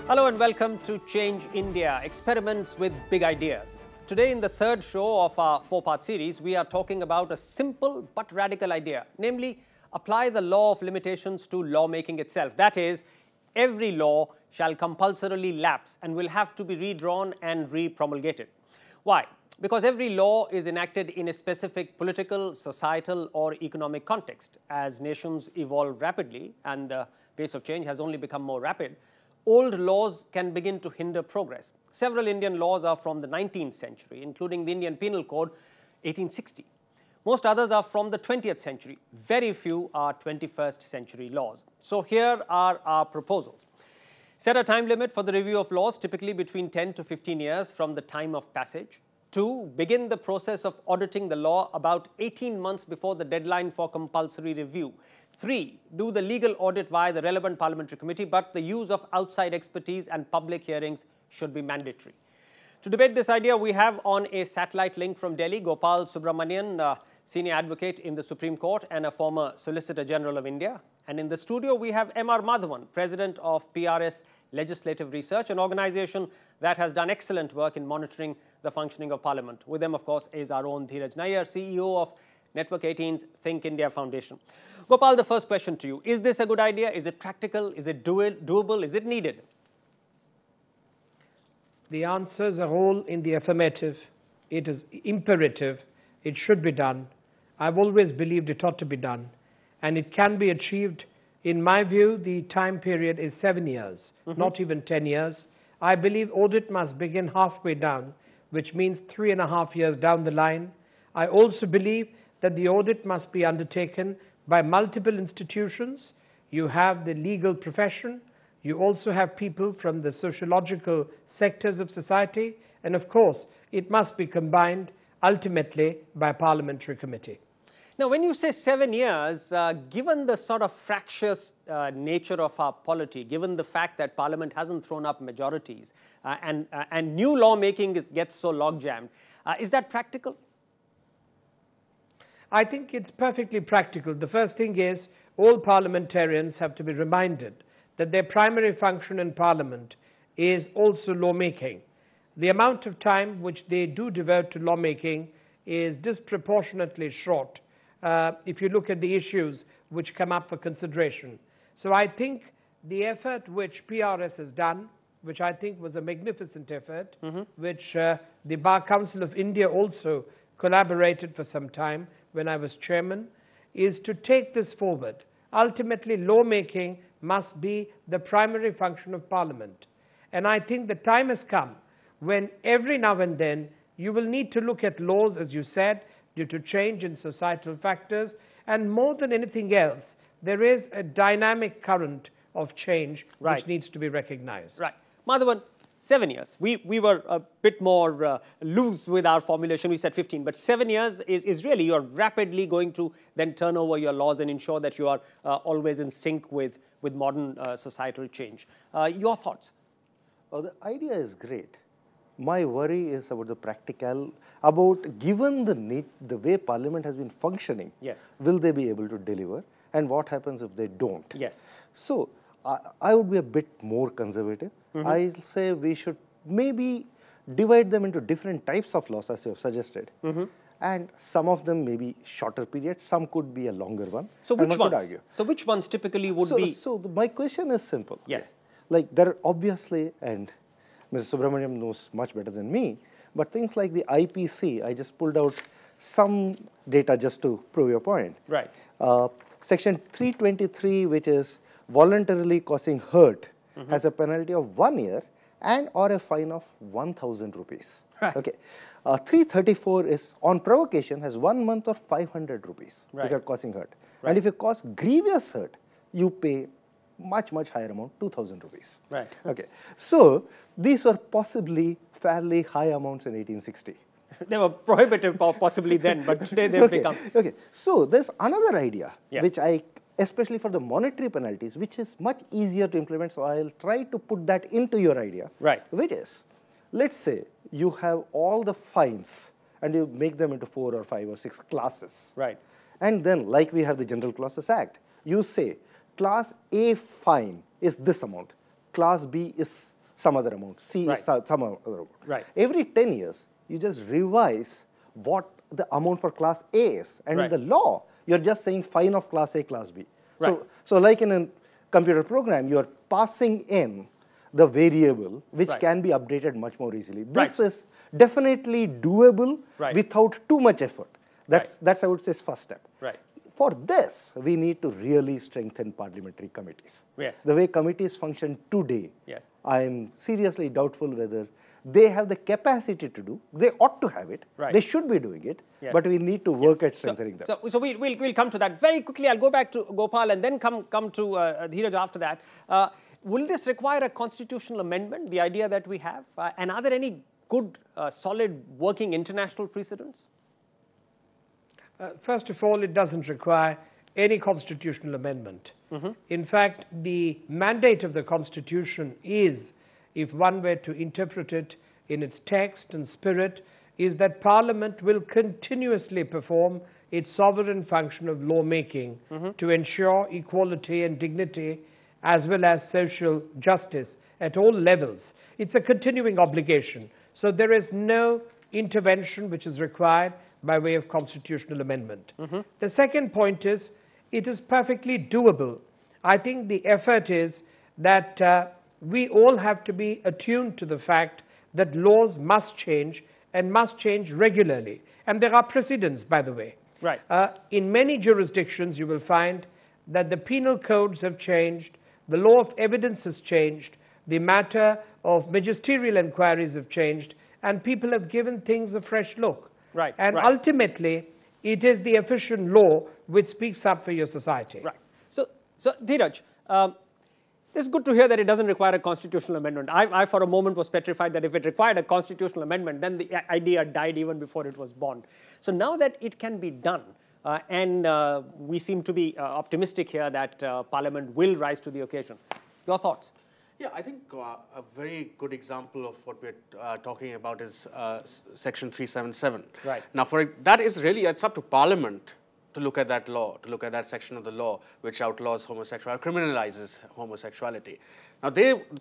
Hello and welcome to Change India, experiments with big ideas. Today in the third show of our four-part series, we are talking about a simple but radical idea, namely apply the law of limitations to lawmaking itself. That is, every law shall compulsorily lapse and will have to be redrawn and re-promulgated. Why? Because every law is enacted in a specific political, societal or economic context. As nations evolve rapidly and the pace of change has only become more rapid, old laws can begin to hinder progress. Several Indian laws are from the 19th century, including the Indian Penal Code 1860. Most others are from the 20th century. Very few are 21st century laws. So here are our proposals. Set a time limit for the review of laws, typically between 10 to 15 years from the time of passage. 2. Begin the process of auditing the law about 18 months before the deadline for compulsory review. 3. Do the legal audit via the relevant parliamentary committee, but the use of outside expertise and public hearings should be mandatory. To debate this idea, we have on a satellite link from Delhi, Gopal Subramanian, senior advocate in the Supreme Court and a former Solicitor General of India. And in the studio, we have M.R. Madhavan, president of PRS Legislative Research, an organization that has done excellent work in monitoring the functioning of Parliament. With them, of course, is our own Dheeraj Nair, CEO of Network 18's Think India Foundation. Gopal, the first question to you. Is this a good idea? Is it practical? Is it doable? Is it needed? The answers are all in the affirmative. It is imperative. It should be done. I've always believed it ought to be done. And it can be achieved. In my view, the time period is 7 years, not even 10 years. I believe audit must begin halfway down, which means 3.5 years down the line. I also believe that the audit must be undertaken by multiple institutions. You have the legal profession. You also have people from the sociological sectors of society. And of course, it must be combined ultimately by a parliamentary committee. Now, when you say 7 years, given the sort of fractious nature of our polity, given the fact that Parliament hasn't thrown up majorities and new lawmaking gets so logjammed, is that practical? I think it's perfectly practical. The first thing is all parliamentarians have to be reminded that their primary function in Parliament is also lawmaking. The amount of time which they do devote to lawmaking is disproportionately short if you look at the issues which come up for consideration. So I think the effort which PRS has done, which I think was a magnificent effort, which the Bar Council of India also collaborated for some time when I was chairman, is to take this forward. Ultimately, lawmaking must be the primary function of Parliament. And I think the time has come when every now and then you will need to look at laws, as you said, due to change in societal factors. And more than anything else, there is a dynamic current of change which needs to be recognized. Right. Madhavan, 7 years. We were a bit more loose with our formulation. We said 15. But 7 years is really, you're rapidly going to then turn over your laws and ensure that you are always in sync with modern societal change. Your thoughts? Well, the idea is great. My worry is about the practical, about given the way Parliament has been functioning, will they be able to deliver? And what happens if they don't? Yes. So, I would be a bit more conservative. I'll say we should maybe divide them into different types of laws, as you have suggested. And some of them may be shorter periods, some could be a longer one. So which ones? So which ones typically would be? So my question is simple. Yes. Like there are obviously, and Mr. Subramaniam knows much better than me, but things like the IPC, I just pulled out some data just to prove your point. Right. Section 323, which is voluntarily causing hurt, has a penalty of 1 year and or a fine of 1,000 rupees. Right. Okay. 334 is on provocation, has 1 month or 500 rupees if you're causing hurt. And if you cause grievous hurt, you pay much higher amount, 2,000 rupees. Right. Okay. So these were possibly fairly high amounts in 1860. They were prohibitive possibly then, but today they've become. Okay. So there's another idea, which especially for the monetary penalties, which is much easier to implement. So I'll try to put that into your idea. Right. Which is, let's say you have all the fines and you make them into 4 or 5 or 6 classes. Right. And then, like we have the General Clauses Act, you say class A fine is this amount, class B is some other amount, C Right. is some other amount. Right. Every 10 years, you just revise what the amount for class A is. And Right. in the law, you're just saying fine of class A, class B. Right. So like in a computer program, you're passing in the variable which Right. can be updated much more easily. This Right. is definitely doable Right. without too much effort. That's I would say, first step. Right. For this, we need to really strengthen parliamentary committees. Yes. The way committees function today, Yes. I am seriously doubtful whether they have the capacity to do. They ought to have it. Right. They should be doing it. Yes. But we need to work at strengthening them. So we'll come to that very quickly. I'll go back to Gopal and then come to Dheeraj after that. Will this require a constitutional amendment, the idea that we have? And are there any good, solid, working international precedents? First of all, it doesn't require any constitutional amendment. In fact, the mandate of the Constitution is, if one were to interpret it in its text and spirit, is that Parliament will continuously perform its sovereign function of lawmaking to ensure equality and dignity as well as social justice at all levels. It's a continuing obligation. So there is no intervention which is required by way of constitutional amendment. The second point is, it is perfectly doable. I think the effort is that we all have to be attuned to the fact that laws must change and must change regularly. And there are precedents, by the way. Right. In many jurisdictions, you will find that the penal codes have changed, the law of evidence has changed, the matter of magisterial inquiries have changed, and people have given things a fresh look. Right. And right. ultimately, it is the efficient law which speaks up for your society. Right. So Dheeraj, it's good to hear that it doesn't require a constitutional amendment. I for a moment was petrified that if it required a constitutional amendment, then the idea died even before it was born. So now that it can be done, and we seem to be optimistic here that Parliament will rise to the occasion. Your thoughts? Yeah, I think a very good example of what we're talking about is Section 377. Right. Now, that is really, it's up to Parliament to look at that law, to look at that section of the law which outlaws homosexuality, criminalizes homosexuality. Now,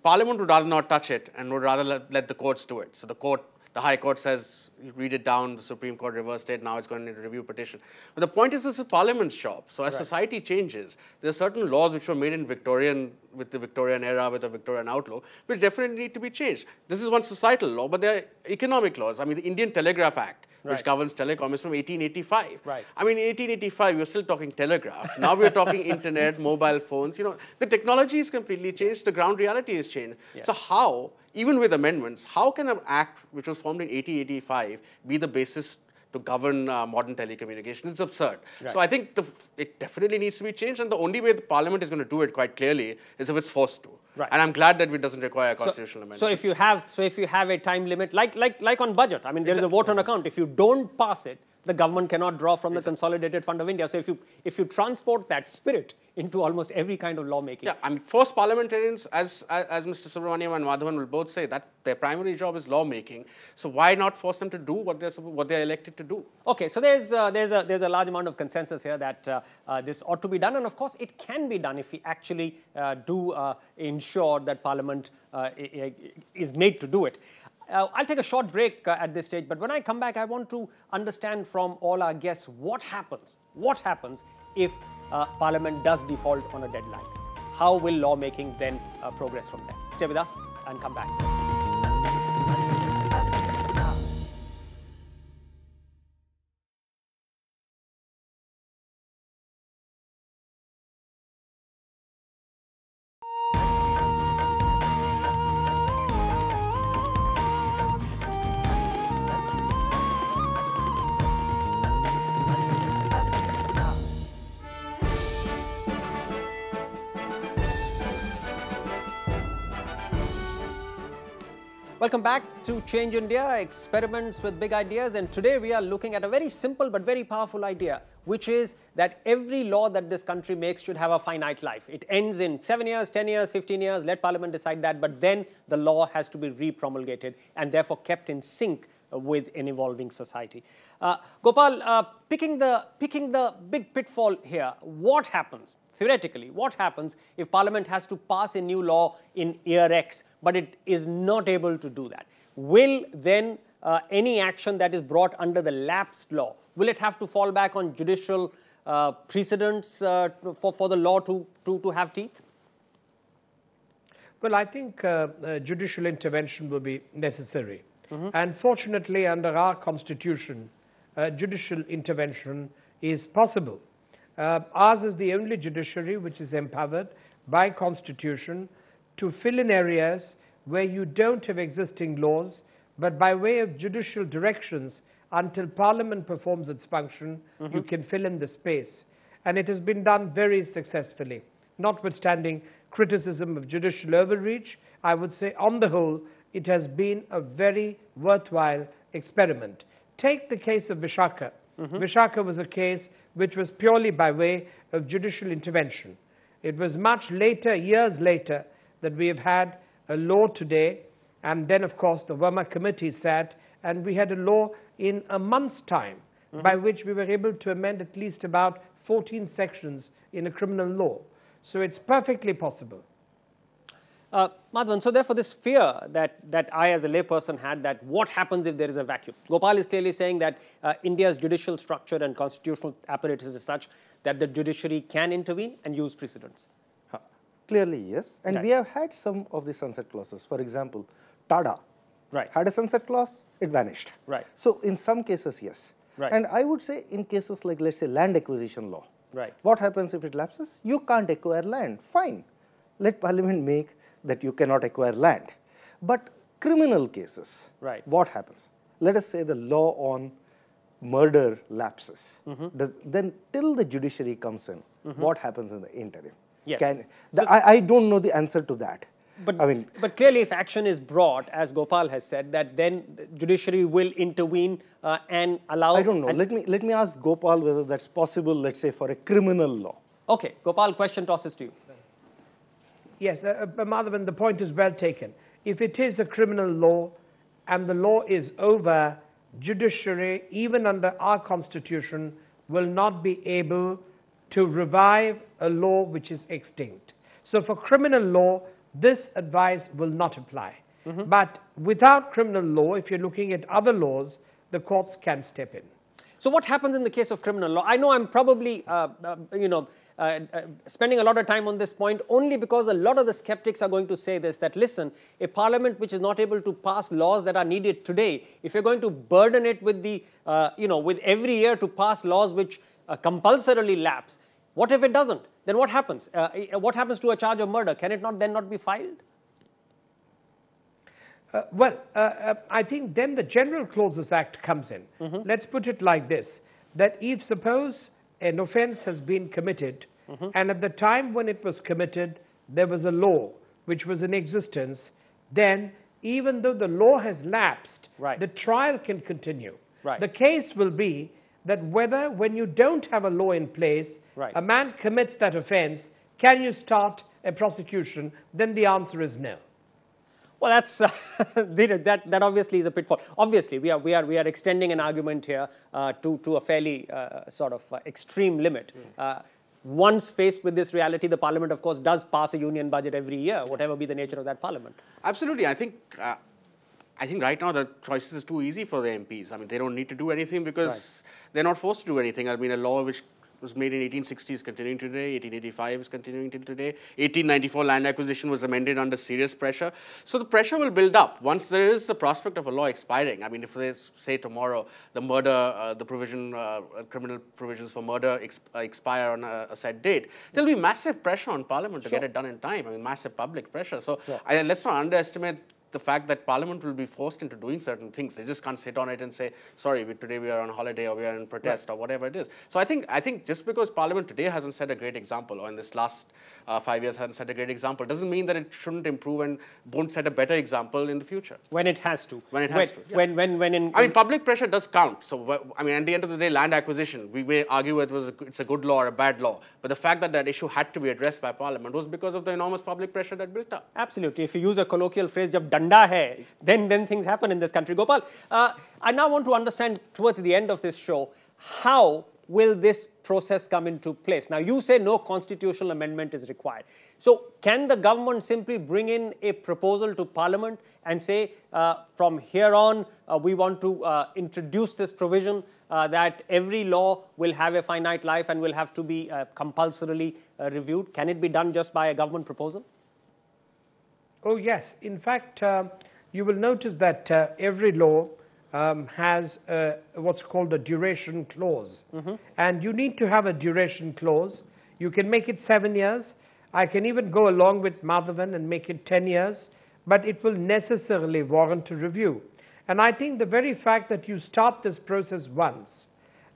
Parliament would rather not touch it and would rather let the courts do it. So the High Court says, you read it down, the Supreme Court reversed it, now it's going to need a review petition. But the point is, this is Parliament's job. So as society changes, there are certain laws which were made in with the Victorian era, with the Victorian outlook, which definitely need to be changed. This is one societal law, but there are economic laws. I mean, the Indian Telegraph Act, which governs telecom, is from 1885. Right. I mean, in 1885, we were still talking telegraph. Now we're talking internet, mobile phones. You know, the technology is completely changed. The ground reality has changed. Yeah. So how, even with amendments, how can an act which was formed in 1885 be the basis to govern modern telecommunications? It's absurd. Right. So I think it definitely needs to be changed, and the only way the Parliament is going to do it quite clearly is if it's forced to. Right. And I'm glad that it doesn't require a constitutional amendment. So if you have a time limit, like on budget, I mean, there is a vote on account. If you don't pass it, the government cannot draw from the Consolidated Fund of India. So if you transport that spirit into almost every kind of lawmaking. Yeah, I mean, force parliamentarians, as Mr. Subramaniam and Madhavan will both say, that their primary job is lawmaking. So why not force them to do what they're elected to do? Okay, so there's a large amount of consensus here that this ought to be done, and of course it can be done if we actually do ensure that Parliament is made to do it. I'll take a short break at this stage, but when I come back, I want to understand from all our guests what happens if Parliament does default on a deadline. How will lawmaking then progress from there? Stay with us and come back. Welcome back to Change India, experiments with big ideas, and today we are looking at a very simple but very powerful idea, which is that every law that this country makes should have a finite life. It ends in 7 years, 10 years, 15 years, let Parliament decide that, but then the law has to be re-promulgated and therefore kept in sync with an evolving society. Gopal, picking the big pitfall here, what happens? theoretically, what happens if Parliament has to pass a new law in year X, but it is not able to do that? Will then any action that is brought under the lapsed law, will it have to fall back on judicial precedents for the law to have teeth? Well, I think judicial intervention will be necessary. And fortunately, under our constitution, judicial intervention is possible. Ours is the only judiciary which is empowered by constitution to fill in areas where you don't have existing laws, but by way of judicial directions, until Parliament performs its function, you can fill in the space. And it has been done very successfully. Notwithstanding criticism of judicial overreach, I would say on the whole, it has been a very worthwhile experiment. Take the case of Vishaka. Vishaka was a case which was purely by way of judicial intervention. It was much later, years later, that we have had a law today, and then of course the Verma committee sat, and we had a law in a month's time, by which we were able to amend at least about 14 sections in a criminal law. So it's perfectly possible. Madhavan, so therefore this fear that I as a layperson had, that what happens if there is a vacuum? Gopal is clearly saying that India's judicial structure and constitutional apparatus is such that the judiciary can intervene and use precedents. Clearly, yes. And we have had some of the sunset clauses. For example, TADA had a sunset clause, it vanished. So in some cases, yes. And I would say in cases like, let's say, land acquisition law, what happens if it lapses? You can't acquire land. Fine. Let Parliament make that you cannot acquire land. But criminal cases, what happens? Let us say the law on murder lapses. Then till the judiciary comes in, what happens in the interim? I don't know the answer to that. But clearly, if action is brought, as Gopal has said, that then the judiciary will intervene and allow. I don't know. Let me ask Gopal whether that's possible. Let's say for a criminal law. Okay, Gopal, question tosses to you. Yes, Madhavan, the point is well taken. If it is a criminal law and the law is over, judiciary, even under our constitution, will not be able to revive a law which is extinct. So for criminal law, this advice will not apply. But without criminal law, if you're looking at other laws, the courts can step in. So what happens in the case of criminal law? I know I'm probably, spending a lot of time on this point only because a lot of the skeptics are going to say this, that listen, a parliament which is not able to pass laws that are needed today, if you're going to burden it with the, with every year to pass laws which compulsorily lapse, what if it doesn't? Then what happens? What happens to a charge of murder? Can it then not be filed? I think then the General Clauses Act comes in. Let's put it like this, that if suppose an offence has been committed, and at the time when it was committed, there was a law which was in existence, then even though the law has lapsed, the trial can continue. The case will be that whether when you don't have a law in place, a man commits that offence, can you start a prosecution? Then the answer is no. Well, that's that obviously is a pitfall. Obviously, we are extending an argument here to a fairly sort of extreme limit. Once faced with this reality, the Parliament, of course, does pass a union budget every year, whatever be the nature of that Parliament. Absolutely, I think right now the choice is too easy for the MPs. I mean, they don't need to do anything because they're not forced to do anything. I mean, a law which was made in 1860 is continuing today, 1885 is continuing till today, 1894 land acquisition was amended under serious pressure. So the pressure will build up once there is the prospect of a law expiring. I mean, if they say tomorrow the murder, the provision, criminal provisions for murder expire on a set date, there'll be massive pressure on Parliament to get it done in time. I mean, massive public pressure. So let's not underestimate the fact that Parliament will be forced into doing certain things. They just can't sit on it and say, sorry, today we are on holiday or we are in protest or whatever it is. So I think just because Parliament today hasn't set a great example, or in this last 5 years hasn't set a great example, doesn't mean that it shouldn't improve and won't set a better example in the future. When it has to. When it has to. I mean, public pressure does count. So, I mean, at the end of the day, land acquisition, we may argue whether it's a good law or a bad law. But the fact that that issue had to be addressed by Parliament was because of the enormous public pressure that built up. Absolutely. If you use a colloquial phrase, jab danda hai, then things happen in this country. Gopal, I now want to understand towards the end of this show how will this process come into place? Now, you say no constitutional amendment is required. So, can the government simply bring in a proposal to Parliament and say, from here on, we want to introduce this provision that every law will have a finite life and will have to be compulsorily reviewed? Can it be done just by a government proposal? Oh, yes. In fact, you will notice that every law has what's called a duration clause. And you need to have a duration clause. You can make it 7 years. I can even go along with Madhavan and make it 10 years, but it will necessarily warrant a review. And I think the very fact that you start this process once,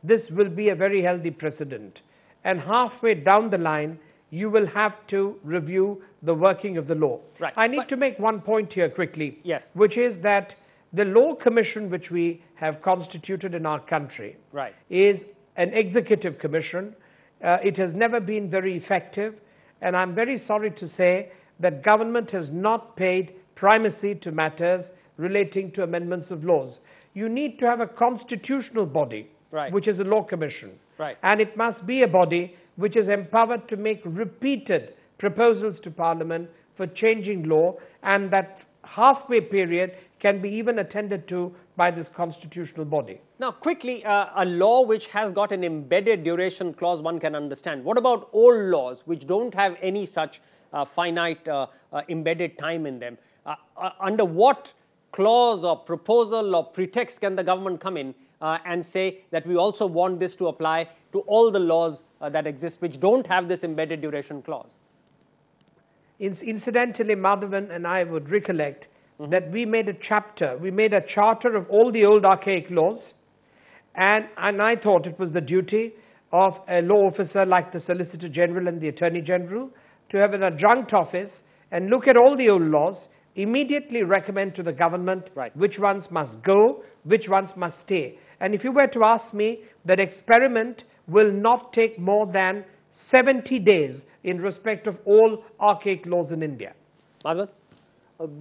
this will be a very healthy precedent. And halfway down the line, you will have to review the working of the law. Right. I need to make one point here quickly, Yes. which is that the Law Commission which we have constituted in our country is an executive commission. It has never been very effective, and I'm very sorry to say that government has not paid primacy to matters relating to amendments of laws. You need to have a constitutional body, which is a Law Commission. And it must be a body which is empowered to make repeated proposals to Parliament for changing law, and that halfway period can be even attended to by this constitutional body. Now, quickly, a law which has got an embedded duration clause, one can understand. What about old laws which don't have any such finite embedded time in them? Under what clause or proposal or pretext can the government come in and say that we also want this to apply to all the laws that exist which don't have this embedded duration clause? Incidentally, Madhavan and I would recollect that we made a charter of all the old archaic laws, and I thought it was the duty of a law officer like the Solicitor General and the Attorney General to have an adjunct office and look at all the old laws, immediately recommend to the government which ones must go, which ones must stay. And if you were to ask me, that experiment will not take more than 70 days in respect of all archaic laws in India. Madhavan?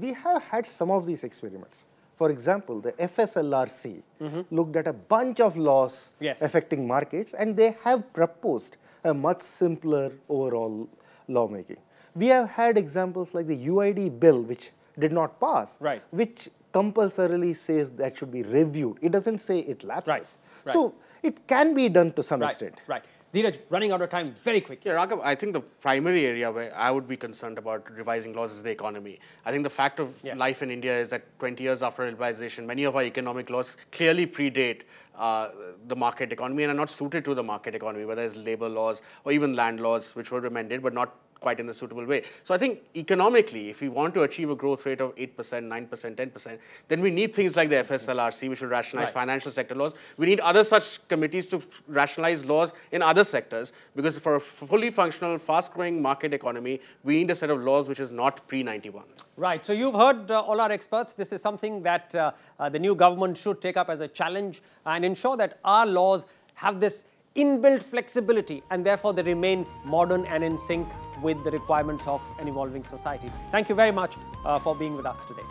We have had some of these experiments. For example, the FSLRC looked at a bunch of laws affecting markets, and they have proposed a much simpler overall lawmaking. We have had examples like the UID bill, which did not pass, which compulsorily says that should be reviewed. It doesn't say it lapses. So it can be done to some extent. Dheeraj, running out of time, very quick. Yeah, Raghav, I think the primary area where I would be concerned about revising laws is the economy. I think the fact of life in India is that 20 years after liberalization, many of our economic laws clearly predate the market economy and are not suited to the market economy, whether it's labor laws or even land laws, which were amended but not quite in a suitable way. So I think economically, if we want to achieve a growth rate of 8%, 9%, 10%, then we need things like the FSLRC, which will rationalize financial sector laws. We need other such committees to rationalize laws in other sectors, because for a fully functional, fast-growing market economy, we need a set of laws which is not pre-91. Right. So you've heard all our experts. This is something that the new government should take up as a challenge and ensure that our laws have this inbuilt flexibility, and therefore they remain modern and in sync with the requirements of an evolving society. Thank you very much for being with us today.